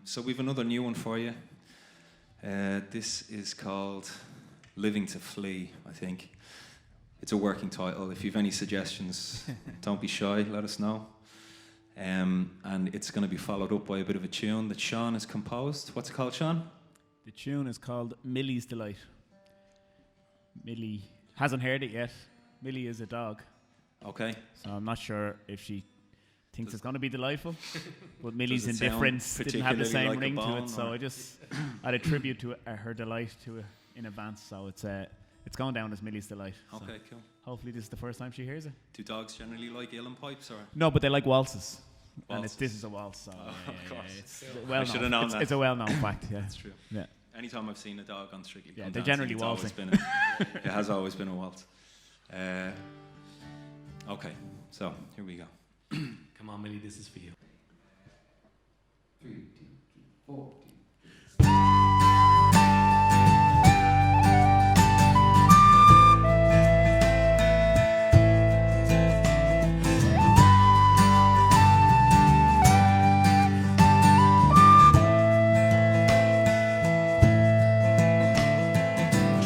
So we've another new one for you. This is called Living to Flee, I think. It's a working title. If you have any suggestions, don't be shy, let us know. And it's going to be followed up by a bit of a tune that Sean has composed. What's it called, Sean? The tune is called Millie's Delight. Millie hasn't heard it yet. Millie is a dog. Okay. So I'm not sure if she thinks it's going to be delightful, but Millie's Does it indifference didn't have the same like ring to bone, it, so I just had a tribute to her delight to it in advance. So it's going down as Millie's Delight. Okay, So cool. hopefully this is the first time she hears it. Do dogs generally like uilleann pipes, or? No, but they like waltzes. And Waltzes. this is a waltz, so Of course. it's I well should have known. known It's, that. it's a well-known fact. Yeah, That's true. yeah. Anytime I've seen a dog on Strictly Yeah, Come they're Dancing, generally it's always waltzing. been it has always been a waltz. Okay, so here we go. Come on, Millie, this is for you. 3, 2, 4.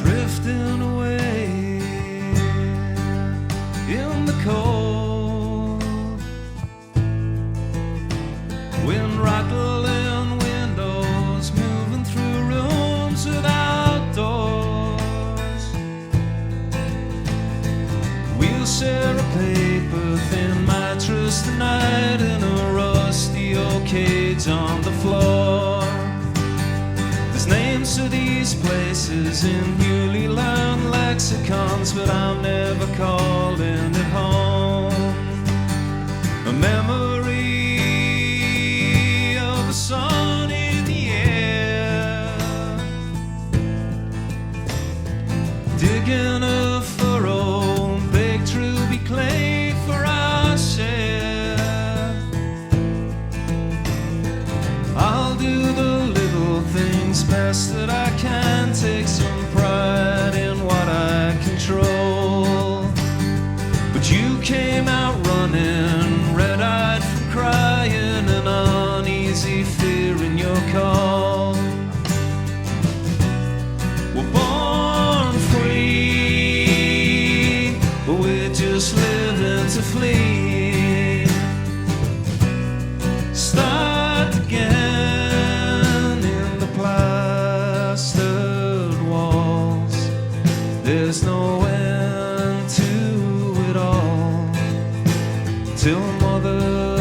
Drifting away in the cold, wind rattling windows, moving through rooms without doors. We'll share a paper thin mattress tonight in a rusty old cage on the floor. There's names to these places in newly learned lexicons, but I'm never calling it home. A memory of the sun in the air, digging a furrow, baked ruby clay for our share. I'll do the little things best that I can, take some pride in what I control. But you came out running, red-eyed from crying, an uneasy fear in your call. We're born free, but we're just living to flee. Start again in the plastered walls. There's no end to it all till mother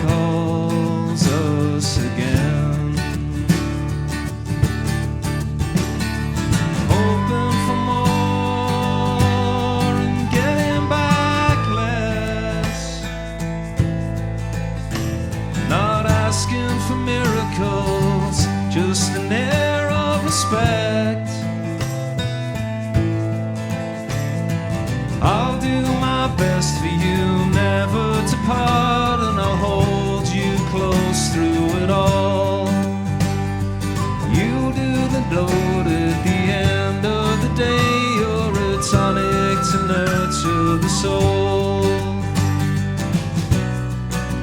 calls us again. Hoping for more and getting back less. Not asking for miracles, just an air of respect. I'll do my best for you, never to part, and I'll hold you close through it all. You do the load at the end of the day, you're a tonic to nurture the soul.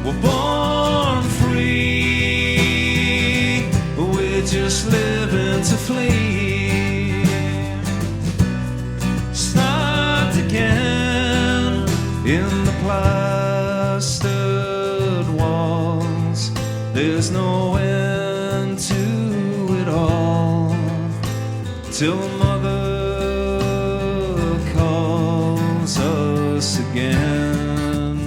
We're born free, but we're just living to flee. Start again in the plastered walls. There's no end to it all till mother calls us again.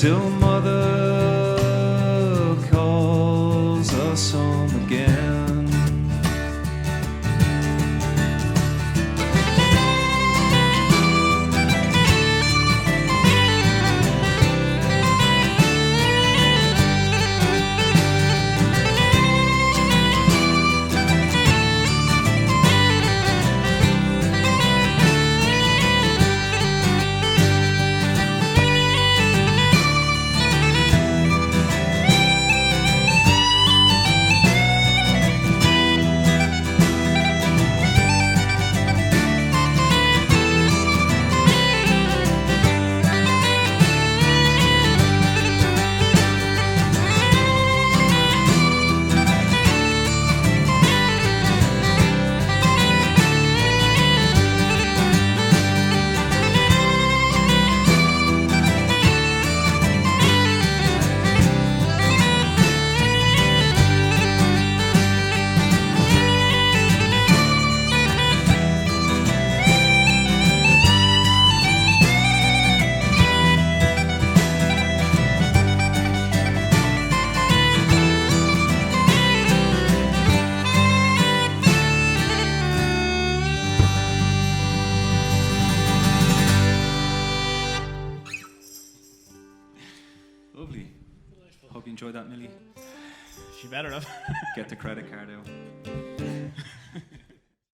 till mother calls us home again. Lovely. Hope you enjoyed that, Millie. She better have. Get the credit card out.